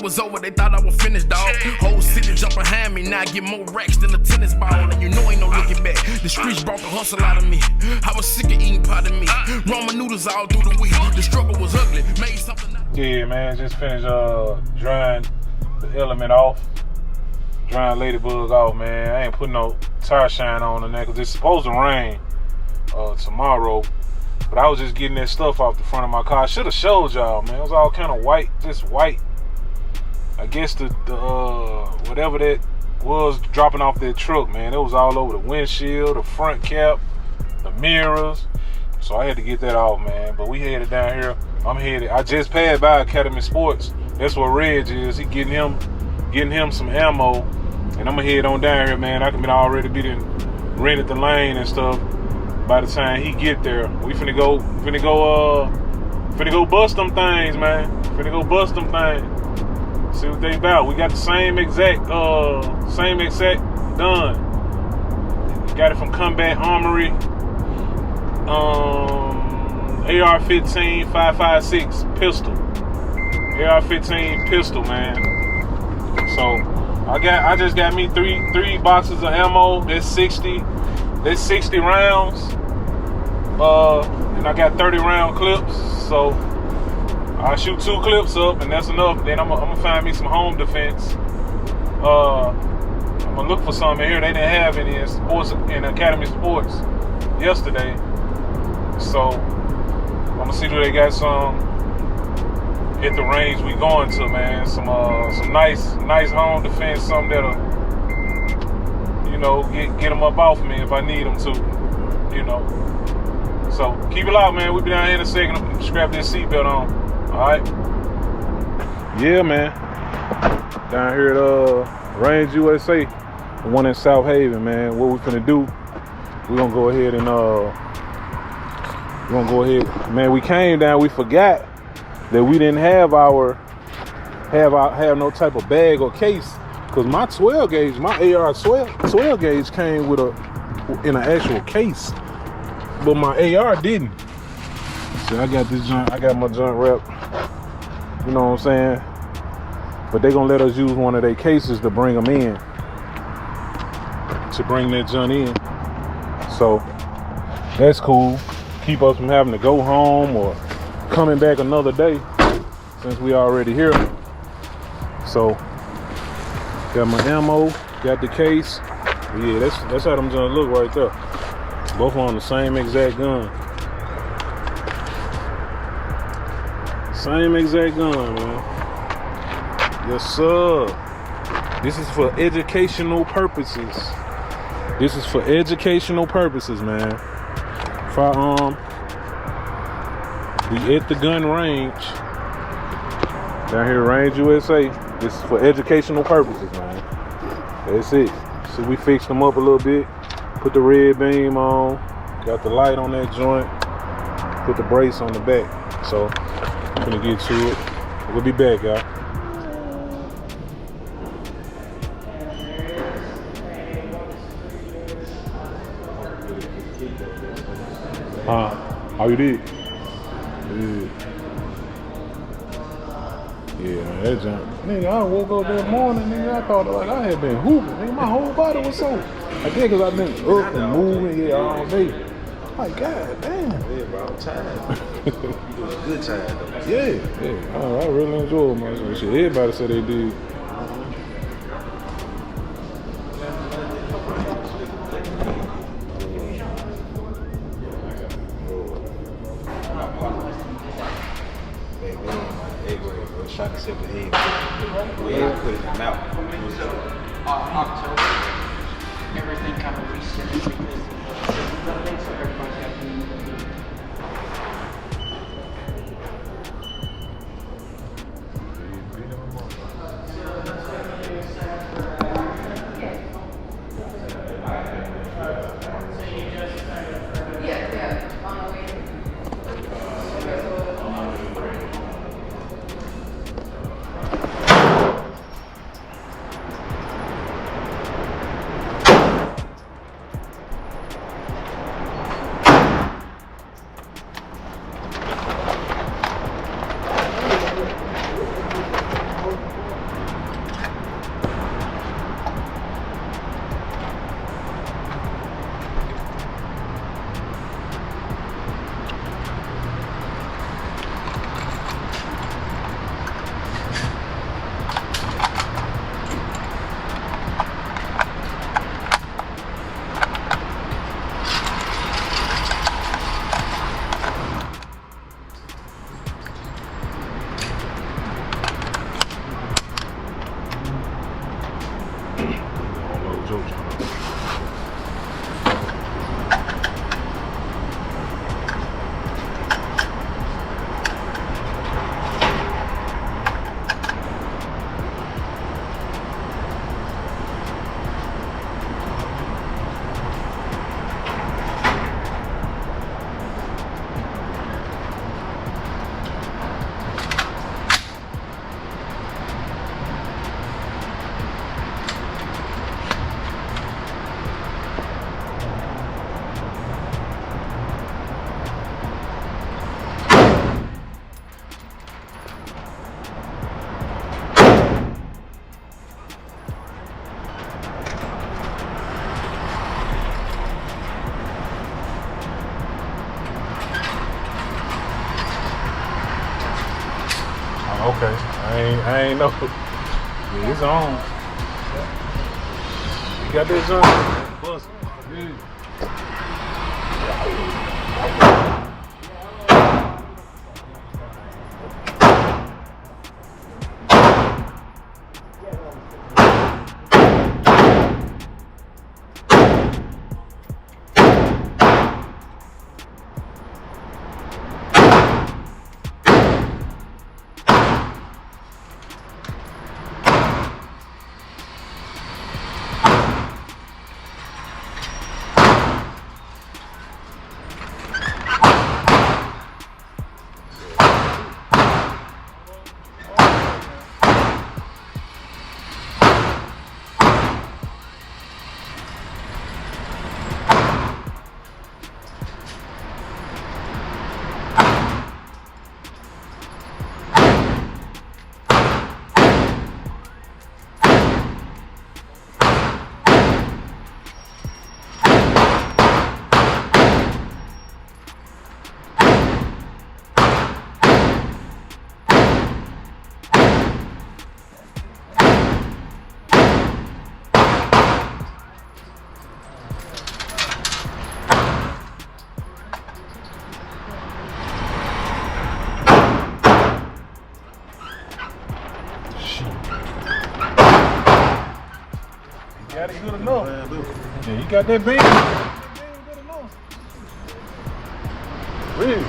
was over, they thought I was finished, dog. Whole city jump behind me, now I get more racks than a tennis ball. And you know ain't no looking back. The streets brought the hustle out of me. I was sick of eating pot of meat. Ramen noodles all through the week. The struggle was ugly. Made something. Yeah, man, just finished drying the element off. Drying Ladybug off, man. I ain't putting no tire shine on the neck because it's supposed to rain tomorrow. But I was just getting that stuff off the front of my car. I should have showed y'all, man. It was all kind of white, just white. I guess the whatever that was dropping off that truck, man. It was all over the windshield, the front cap, the mirrors. So I had to get that off, man. But we headed down here. I'm headed. I just passed by Academy Sports. That's where Reg is. He getting him some ammo. And I'm gonna head on down here, man. I can already be rented the lane and stuff. By the time he get there, we finna go bust them things, man. Finna go bust them things. See what they about. We got the same exact done. Got it from Combat Armory. AR-15 5.56 pistol. AR-15 pistol, man. So I just got me three boxes of ammo. That's 60 rounds. And I got 30 round clips. So I'll shoot 2 clips up, and that's enough. Then I'm gonna find me some home defense. I'm gonna look for some in here. They didn't have any in Academy Sports yesterday. So I'm gonna see if they got some at the range we going to, man. Some nice home defense, something that'll, you know, get them up off me if I need them to, you know. So keep it locked, man. We'll be down here in a second. I'm gonna strap this seatbelt on. All right. Yeah, man. Down here at Range USA, the one in South Haven, man. What we finna do? We're gonna go ahead and man. We came down. We forgot that we didn't have no type of bag or case, because my 12 gauge, my AR-12 gauge came in an actual case, but my AR didn't. So I got this joint. I got my joint wrapped. You know what I'm saying? But they gonna let us use one of their cases to bring them in, to bring that joint in. So that's cool. Keep us from having to go home or coming back another day, since we already here. So got my ammo, got the case. Yeah, that's how them joints look right there. Both on the same exact gun. Same exact gun, man. Yes, sir. This is for educational purposes. This is for educational purposes, man. Firearm. We at the gun range. Down here, Range USA. This is for educational purposes, man. That's it. So we fixed them up a little bit. Put the red beam on. Got the light on that joint. Put the brace on the back. So I'm gonna get to it. We'll be back, y'all. Oh, you did? Yeah, man, that jump. Nigga, I woke up that morning, nigga, I thought like I had been hooping. Nigga, my whole body was so. I think because I've been up and moving, all day. Like, God damn. Yeah, bro, I'm tired. You doing a good time, though. Yeah. I really enjoyed myself. Shit, everybody said they did. Shot himself in the head. We had to put it in the mouth. October, everything kind of reset because of the updates, so everybody's got to be. I ain't know. Yeah, it's on. You got that junk? Bust. Yeah. Got it good enough. Yeah, you got that beam. Good enough. Really?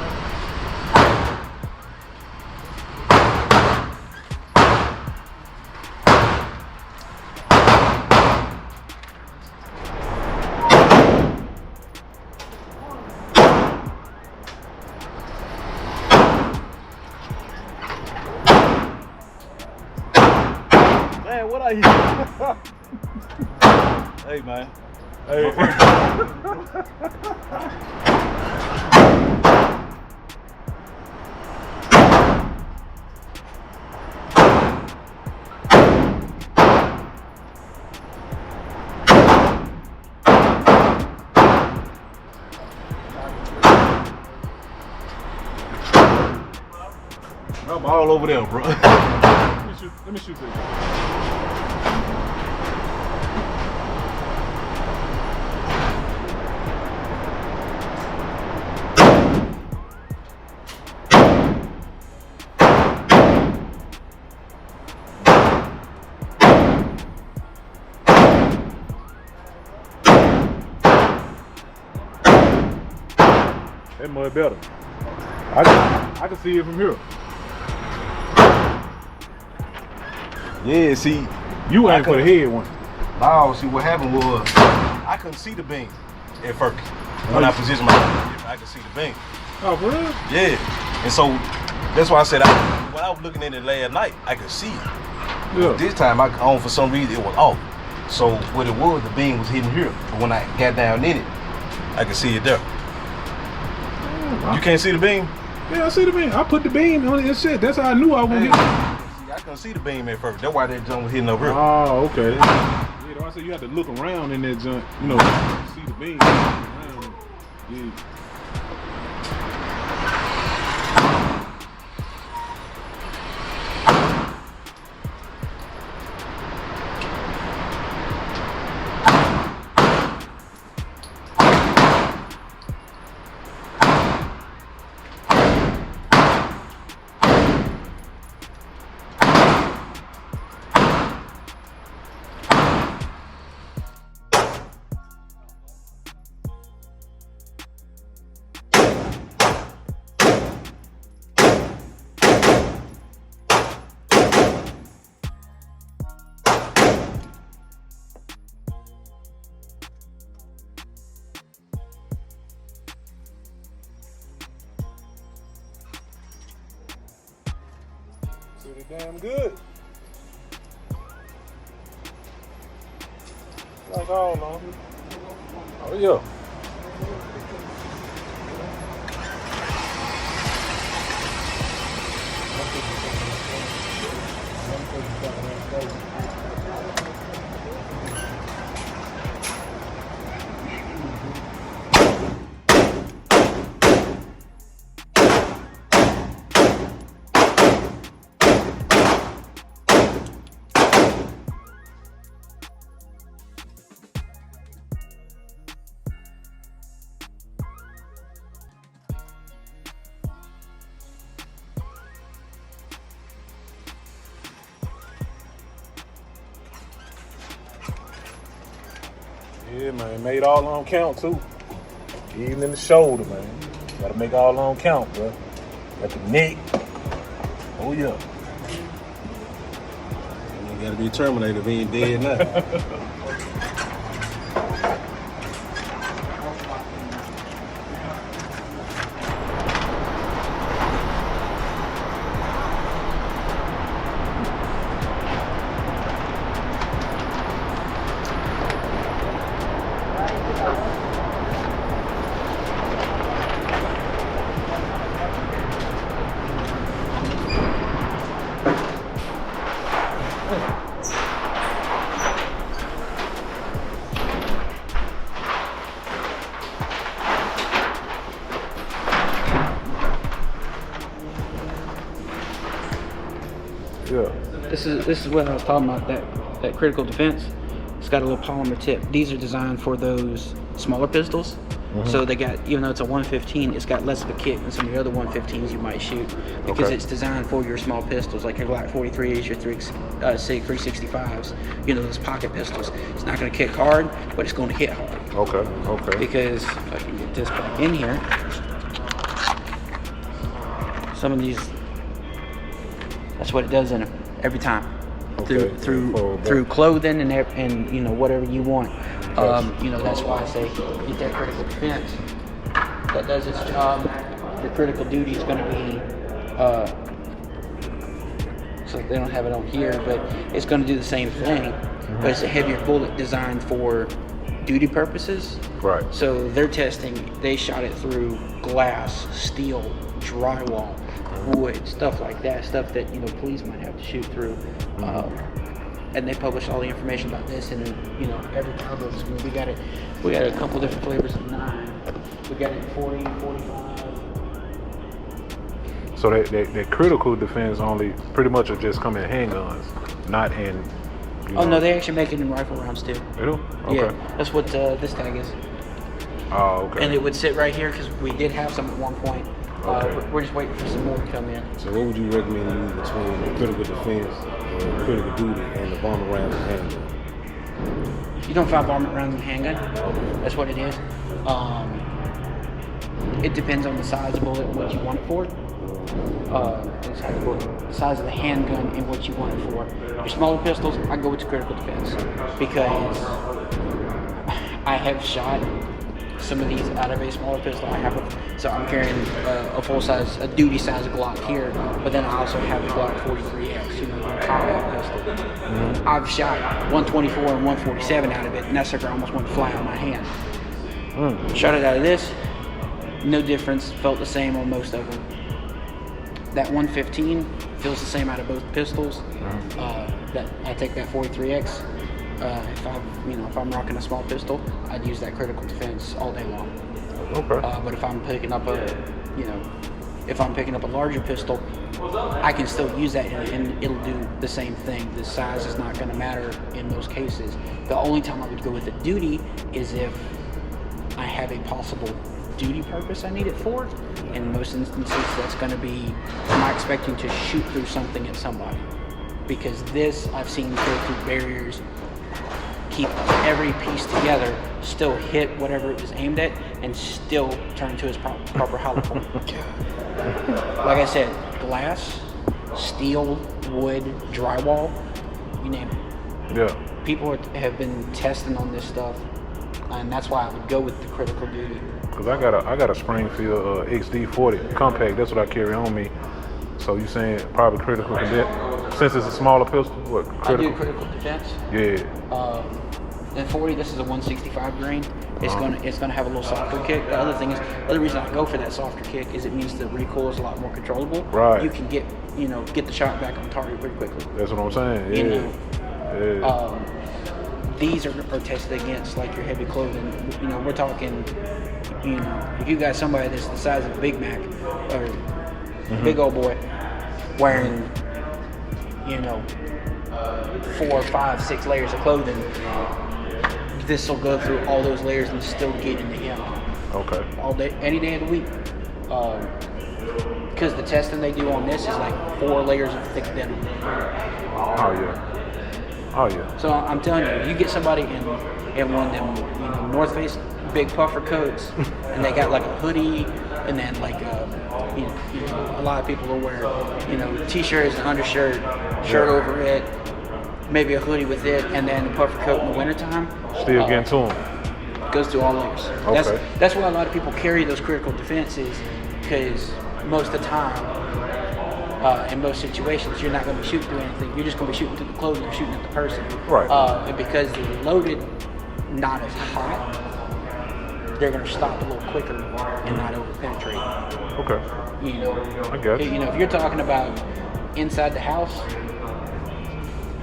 Man, what are you? Hey, man. Hey. I'm all over there, bro. Let me shoot this. That much better. I can see it from here. Yeah, see. You ain't for the head one. No, see what happened was I couldn't see the beam at first. When I positioned myself, I could see the beam. Oh, for real? Yeah. And so that's why I said when I was looking at it last night, I could see it. Yeah. This time for some reason it was off. So what it was, the beam was hitting here. But when I got down in it, I could see it there. You can't see the beam? Yeah, I see the beam. I put the beam on it and shit. That's how I knew I was hitting. See, I couldn't see the beam at first. That's why that junk was hitting up here. Oh, okay. Yeah, I said you have to look around in that junk, you know, see the beam. Yeah. Pretty damn good. Like all on. Oh yeah. Yeah, man. Made all on count too. Even in the shoulder, man. Gotta make all on count, bro. At the neck. Oh yeah. You gotta be a Terminator if he ain't dead now. Yeah. This is what I was talking about, that critical defense. It's got a little polymer tip. These are designed for those smaller pistols. So they got, even though it's a 115, it's got less of a kick than some of the other 115s you might shoot because it's designed for your small pistols, like your Glock 43s, your SIG 365s, you know, those pocket pistols. It's not going to kick hard, but it's going to hit hard. Okay. Because if I can get this back in here, some of these, that's what it does in them every time. Through clothing and you know, whatever you want. You know, that's why I say get that critical defense. That does its job. The critical duty is going to be, so they don't have it on here, but it's going to do the same thing. But it's a heavier bullet designed for duty purposes. Right. So they're testing, they shot it through glass, steel, drywall, wood, stuff like that, stuff that, you know, police might have to shoot through. And they publish all the information about this, and then, you know, every combo. We got a couple different flavors of 9. We got it 40, 45. So that critical defense only pretty much will just come in handguns, not in. No, they actually make it in rifle rounds too. They do? Okay. Yeah, that's what this tag is. Oh, okay. And it would sit right here because we did have some at one point. We're just waiting for some more to come in. So what would you recommend you use between the critical defense and critical duty and the varmint rounds and handgun? You don't find varmint rounds in handgun. That's what it is. It depends on the size of bullet and what you want it for. The size of the handgun and what you want it for. Your smaller pistols, I go with the critical defense because I have shot some of these out of a smaller pistol. So I'm carrying a full size, a duty size Glock here, but then I also have the Glock 43X, you know, the combat pistol. I've shot 124 and 147 out of it, and that sucker almost went flat on my hand. Shot it out of this, no difference, felt the same on most of them. That 115 feels the same out of both pistols. That I take that 43X. If I'm rocking a small pistol, I'd use that critical defense all day long. Okay. But if I'm picking up a larger pistol, I can still use that and it'll do the same thing. The size is not going to matter in those cases. The only time I would go with the duty is if I have a possible duty purpose I need it for. In most instances, that's going to be, am I expecting to shoot through something at somebody? Because this, I've seen go through barriers, keep every piece together, still hit whatever it was aimed at, and still turn to its proper hollow point. Like I said, glass, steel, wood, drywall, you name it. Yeah. People have been testing on this stuff, and that's why I would go with the critical duty. Cause I got a Springfield XD40 compact. That's what I carry on me. So you saying probably critical defense? Since it's a smaller pistol, what critical? I do critical defense. Yeah. And 40, this is a 165 grain. It's gonna have a little softer kick. The other reason I go for that softer kick is it means the recoil is a lot more controllable. Right. You can get the shot back on target pretty quickly. That's what I'm saying. Yeah. You know, these are tested against like your heavy clothing. You know, we're talking. You know, if you got somebody that's the size of a Big Mac or big old boy wearing, 4, 5, 6 layers of clothing, this will go through all those layers and still get into him. Okay. All day, any day of the week. Because the testing they do on this is like 4 layers of thick denim. Oh yeah. So I'm telling you, you get somebody in one of them, North Face big puffer coats, and they got like a hoodie, and then like a lot of people will wear t-shirts and undershirt, shirt over it, maybe a hoodie with it, and then a puffer coat in the wintertime. Still getting to them. Goes through all layers. Okay. That's why a lot of people carry those critical defenses, because most of the time, in most situations, you're not going to be shooting through anything. You're just going to be shooting through the clothing. You're shooting at the person. Right. And because they're loaded, not as hot, they're going to stop a little quicker and not over penetrate. Okay. I guess. If you're talking about inside the house,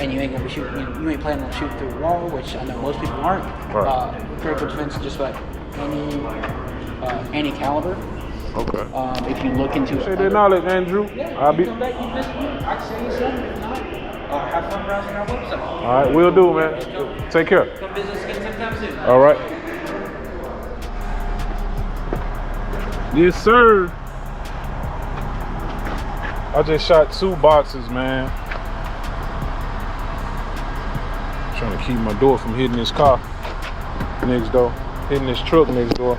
and you ain't gonna be shooting, you ain't planning on shooting through a wall, which I know most people aren't. Right. Critical defense is just like any caliber. Okay. If you look into Say that knowledge, Andrew. I'll be. Come back, you listen. I can send you something. If not, have fun browsing our website. All right, we'll do, man. Take care. Come visit us again sometime soon. All right. Yes, sir. I just shot 2 boxes, man. Trying to keep my door from hitting this car next door, hitting this truck next door.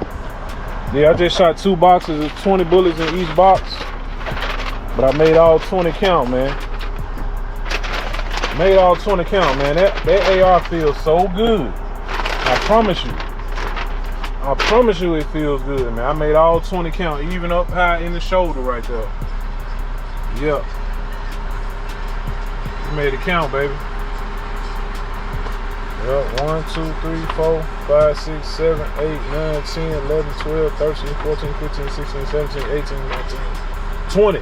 Yeah, I just shot 2 boxes of 20 bullets in each box, but I made all 20 count, man. Made all 20 count, man. That AR feels so good. I promise you. I promise you it feels good, man. I made all 20 count, even up high in the shoulder right there. Yep. Made it count, baby. Yep, 1, 2, 3, 4, 5, 6, 7, 8, 9, 10, 11, 12, 13, 14, 15, 16, 17, 18, 19, 20.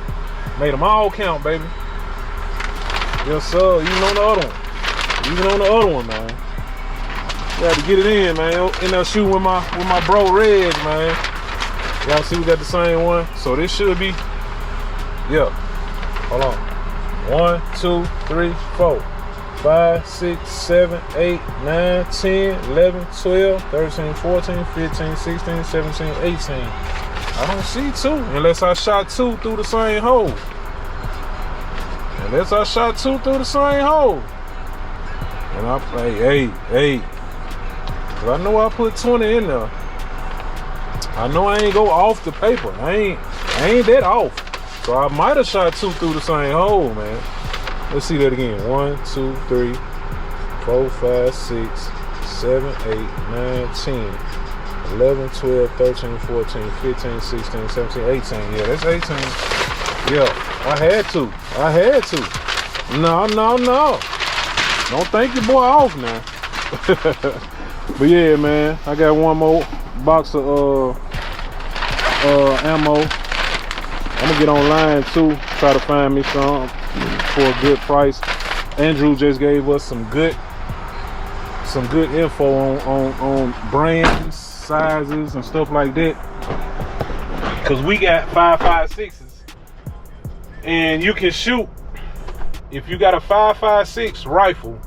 Made them all count, baby. Yes, sir. Even on the other one. Even on the other one, man. Got to get it in, man. In there shooting with my bro Reg, man. Y'all see we got the same one? So this should be, yeah. Hold on. 1, 2, 3, 4. 5, 6, 7, 8, 9, 10, 11, 12, 13, 14, 15, 16, 17, 18. I don't see 2 unless I shot 2 through the same hole. Unless I shot 2 through the same hole. And I play 8. Cause I know I put 20 in there. I know I ain't go off the paper. I ain't that off. So I might have shot 2 through the same hole, man. Let's see that again. 1, 2, 3, 4, 5, 6, 7, 8, 9, 10, 11, 12, 13, 14, 15, 16, 17, 18. Yeah, that's 18. Yeah, I had to. No. Don't think your boy off now. But yeah, man, I got one more box of ammo. I'm gonna get online too, try to find me some for a good price. Andrew just gave us some good info on brands, sizes, and stuff like that. Cause we got 5.56s, and you can shoot. If you got a 5.56 rifle,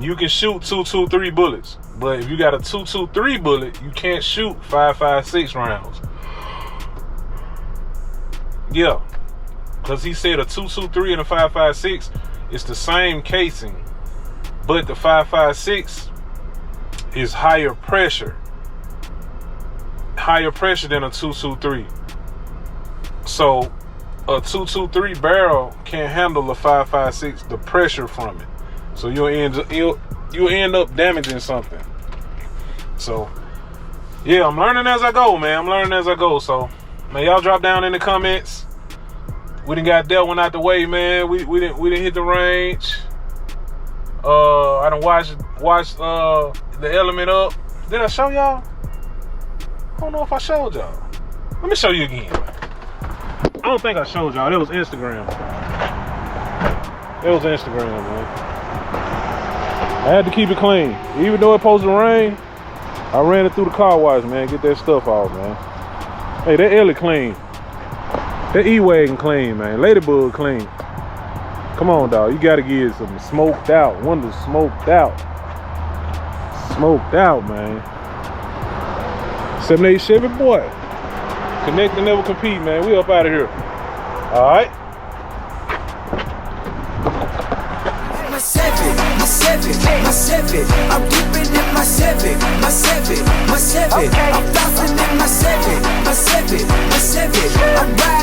you can shoot 223 bullets. But if you got a 223 bullet, you can't shoot 5.56 rounds. Yeah, because he said a 223 and a 5.56 is the same casing, but the 5.56 is higher pressure than a 223. So a 223 barrel can't handle a 5.56, the pressure from it. So you'll end up damaging something. So yeah, I'm learning as I go, man. So man, y'all drop down in the comments. We done got that one out the way, man. We didn't hit the range. I done watched the element up. Did I show y'all? I don't know if I showed y'all. Let me show you again. I don't think I showed y'all. It was Instagram. Man. I had to keep it clean. Even though it supposed to rain, I ran it through the car wash, man. Get that stuff off, man. Hey, that Ellie clean. That E-Wagon clean, man. Ladybug clean. Come on, dog. You gotta get some smoked out. Windows smoked out. Smoked out, man. 78 Chevy, boy. Connect and never compete, man. We up out of here. All right. Civic, my Civic. I'm dipping in my Civic, my Civic, my Civic. I'm flossing in my Civic, my Civic, my Civic. I'm riding